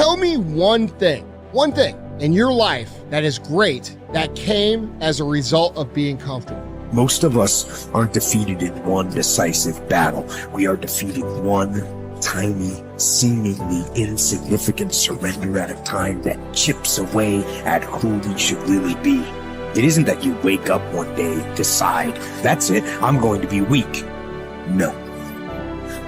Tell me one thing in your life that is great that came as a result of being comfortable. Most of us aren't defeated in one decisive battle. We are defeated one tiny, seemingly insignificant surrender at a time that chips away at who we should really be. It isn't that you wake up one day, decide, that's it, I'm going to be weak. No.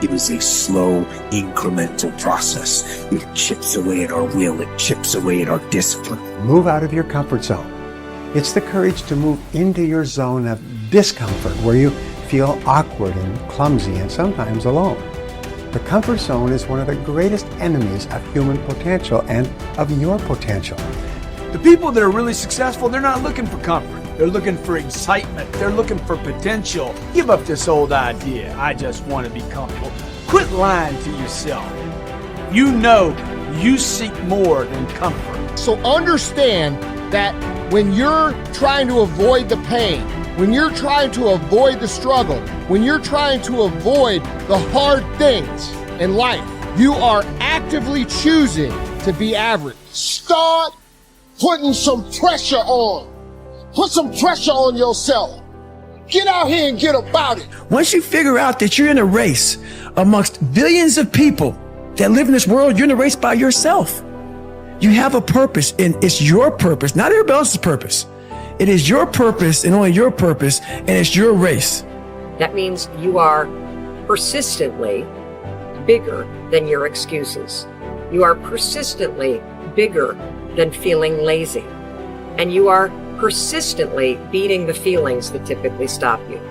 It is a slow, incremental process. It chips away at our will. It chips away at our discipline. Move out of your comfort zone. It's the courage to move into your zone of discomfort where you feel awkward and clumsy and sometimes alone. The comfort zone is one of the greatest enemies of human potential and of your potential. The people that are really successful, they're not looking for comfort. They're looking for excitement. They're looking for potential. Give up this old idea, I just want to be comfortable. Quit lying to yourself. You know you seek more than comfort. So understand that when you're trying to avoid the pain, when you're trying to avoid the struggle, when you're trying to avoid the hard things in life, you are actively choosing to be average. Start putting some pressure on. Put some pressure on yourself. Get out here and get about it. Once you figure out that you're in a race amongst billions of people that live in this world, you're in a race by yourself. You have a purpose, and it's your purpose, not everybody else's purpose. It is your purpose and only your purpose, and it's your race. That means you are persistently bigger than your excuses. You are persistently bigger than feeling lazy. And you are persistently beating the feelings that typically stop you.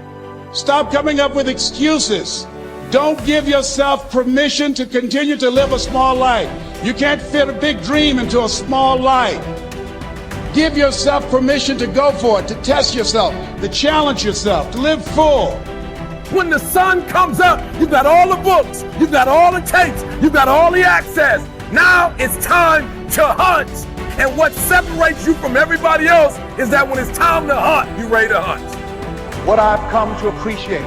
Stop coming up with excuses. Don't give yourself permission to continue to live a small life. You can't fit a big dream into a small life. Give yourself permission to go for it, to test yourself, to challenge yourself, to live full. When the sun comes up, you've got all the books, you've got all the tapes, you've got all the access. Now it's time to hunt. And what separates you from everybody else is that when it's time to hunt, you're ready to hunt. What I've come to appreciate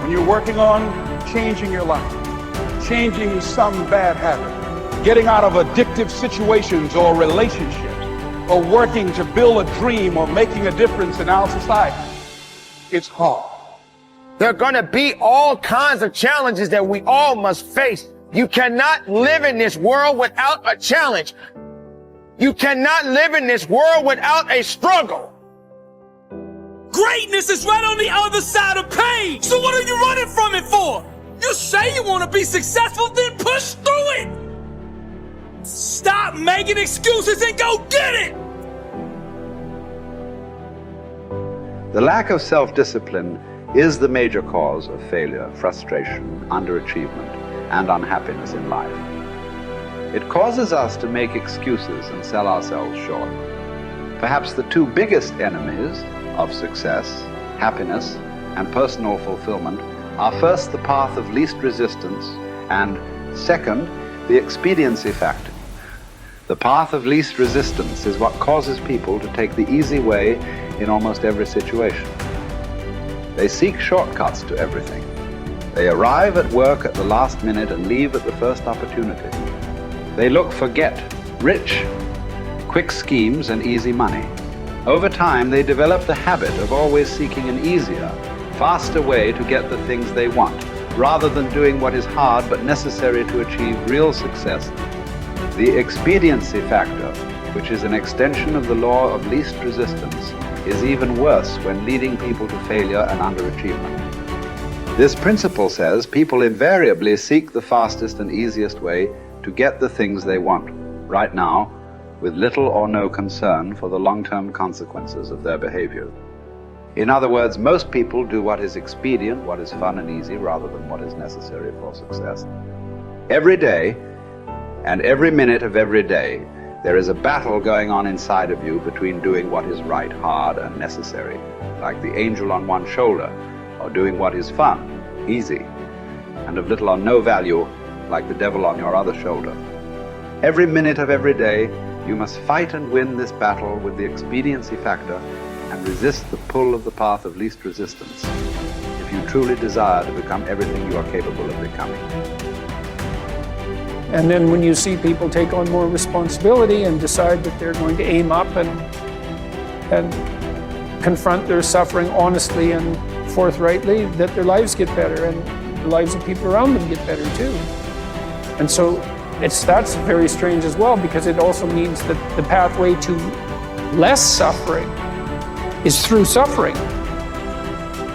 when you're working on changing your life, changing some bad habit, getting out of addictive situations or relationships, or working to build a dream or making a difference in our society, it's hard. There are going to be all kinds of challenges that we all must face. You cannot live in this world without a challenge. You cannot live in this world without a struggle. Greatness is right on the other side of pain. So what are you running from it for? You say you want to be successful, then push through it. Stop making excuses and go get it. The lack of self-discipline is the major cause of failure, frustration, underachievement, and unhappiness in life. It causes us to make excuses and sell ourselves short. Perhaps the two biggest enemies of success, happiness, and personal fulfillment are first the path of least resistance and second, the expediency factor. The path of least resistance is what causes people to take the easy way in almost every situation. They seek shortcuts to everything. They arrive at work at the last minute and leave at the first opportunity. They look for get-rich, quick schemes and easy money. Over time, they develop the habit of always seeking an easier, faster way to get the things they want, rather than doing what is hard but necessary to achieve real success. The expediency factor, which is an extension of the law of least resistance, is even worse when leading people to failure and underachievement. This principle says people invariably seek the fastest and easiest way to get the things they want, right now, with little or no concern for the long-term consequences of their behavior. In other words, most people do what is expedient, what is fun and easy, rather than what is necessary for success. Every day, and every minute of every day, there is a battle going on inside of you between doing what is right, hard, and necessary, like the angel on one shoulder, or doing what is fun, easy, and of little or no value, like the devil on your other shoulder. Every minute of every day, you must fight and win this battle with the expediency factor and resist the pull of the path of least resistance if you truly desire to become everything you are capable of becoming. And then when you see people take on more responsibility and decide that they're going to aim up and confront their suffering honestly and forthrightly, that their lives get better and the lives of people around them get better too. And so that's very strange as well, because it also means that the pathway to less suffering is through suffering,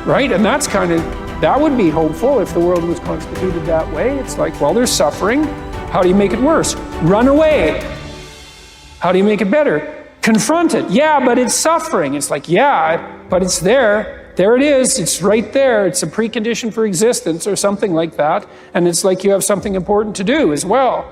right? And that would be hopeful if the world was constituted that way. It's like, well, there's suffering. How do you make it worse? Run away. How do you make it better? Confront it. Yeah, but it's suffering. It's like, yeah, but it's there. There it is. It's right there. It's a precondition for existence or something like that. And it's like you have something important to do as well.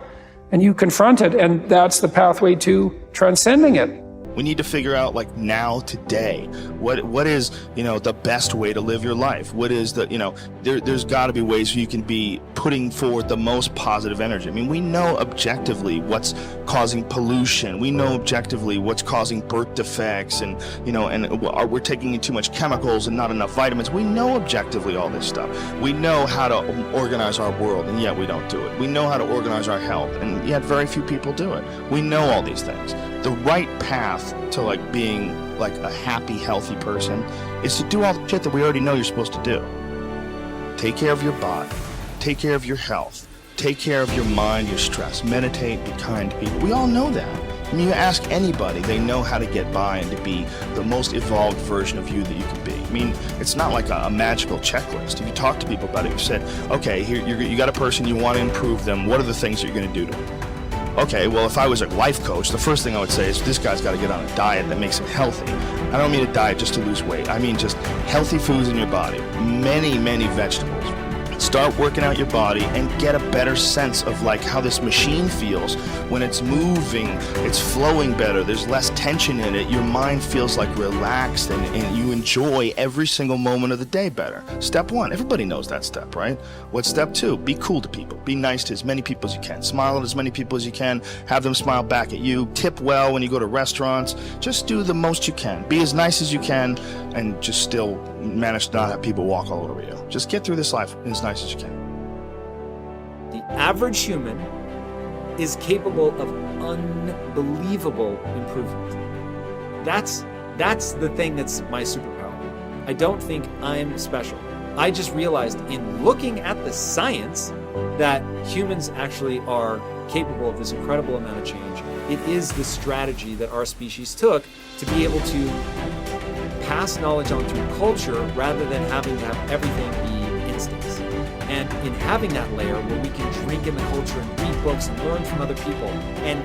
And you confront it, and that's the pathway to transcending it. We need to figure out, like, now, today, what is, the best way to live your life? What is there's got to be ways you can be putting forward the most positive energy. I mean, we know objectively what's causing pollution. We know objectively what's causing birth defects, and we're taking in too much chemicals and not enough vitamins. We know objectively all this stuff. We know how to organize our world, and yet we don't do it. We know how to organize our health, and yet very few people do it. We know all these things. The right path to being a happy, healthy person is to do all the shit that we already know you're supposed to do. Take care of your body, take care of your health, take care of your mind, your stress, meditate, be kind to people. We all know that. I mean, you ask anybody, they know how to get by and to be the most evolved version of you that you can be. I mean, it's not like a magical checklist. If you talk to people about it, you said, okay, here you got a person, you want to improve them, what are the things you're going to do to them? Okay, well, if I was a life coach, the first thing I would say is this guy's got to get on a diet that makes him healthy. I don't mean a diet just to lose weight. I mean just healthy foods in your body, many, many vegetables. Start working out your body and get a better sense of how this machine feels when it's moving, it's flowing better, there's less tension in it, your mind feels relaxed and you enjoy every single moment of the day better. Step 1, everybody knows that step, right? What's step 2? Be cool to people. Be nice to as many people as you can. Smile at as many people as you can. Have them smile back at you. Tip well when you go to restaurants. Just do the most you can. Be as nice as you can and just still manage to not have people walk all over you. Just get through this life as nice as you can. The average human is capable of unbelievable improvement. That's the thing that's my superpower. I don't think I'm special. I just realized in looking at the science that humans actually are capable of this incredible amount of change. It is the strategy that our species took to be able to pass knowledge on through culture rather than having to have everything be instincts. And in having that layer where we can drink in the culture and read books and learn from other people, and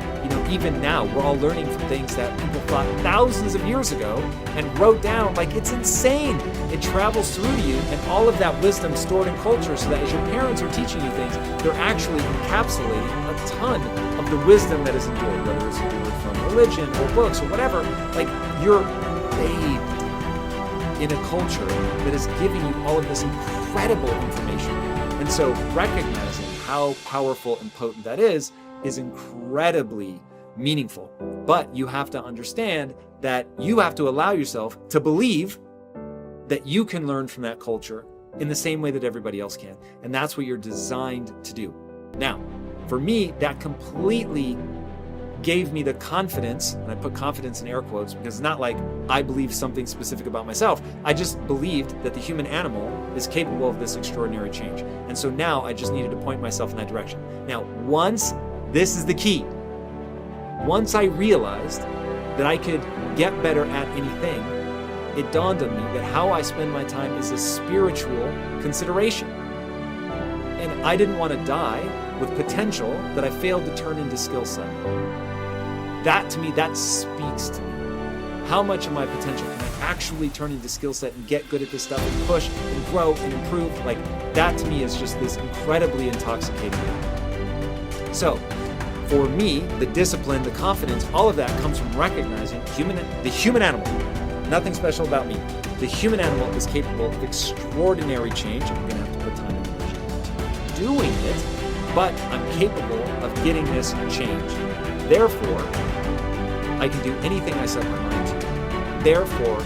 even now we're all learning from things that people thought thousands of years ago and wrote down. It's insane. It travels through you, and all of that wisdom stored in culture, so that as your parents are teaching you things, they're actually encapsulating a ton of the wisdom that is endured, whether it's endured from religion or books or whatever. You're bathed in a culture that is giving you all of this incredible information. And so recognizing how powerful and potent that is incredibly meaningful. But you have to understand that you have to allow yourself to believe that you can learn from that culture in the same way that everybody else can. And that's what you're designed to do. Now, for me, that completely gave me the confidence, and I put confidence in air quotes because it's not like I believe something specific about myself. I just believed that the human animal is capable of this extraordinary change. And so now I just needed to point myself in that direction. Now, this is the key. Once I realized that I could get better at anything, it dawned on me that how I spend my time is a spiritual consideration. And I didn't want to die with potential that I failed to turn into skill set. That to me, that speaks to me. How much of my potential can I actually turn into skill set and get good at this stuff and push and grow and improve? That to me is just this incredibly intoxicating thing. So for me, the discipline, the confidence, all of that comes from recognizing the human animal. Nothing special about me. The human animal is capable of extraordinary change. I'm going to have to put time and energy into doing it, but I'm capable of getting this change. Therefore, I can do anything I set my mind to. Therefore,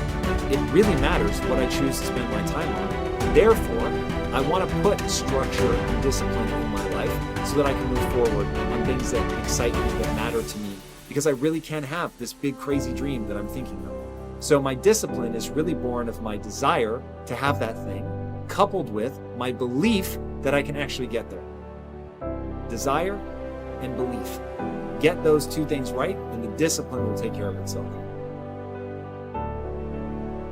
it really matters what I choose to spend my time on. Therefore, I want to put structure and discipline in my life so that I can move forward on things that excite me, that matter to me, because I really can have this big crazy dream that I'm thinking of. So my discipline is really born of my desire to have that thing, coupled with my belief that I can actually get there. Desire and belief. Get those two things right, and the discipline will take care of itself.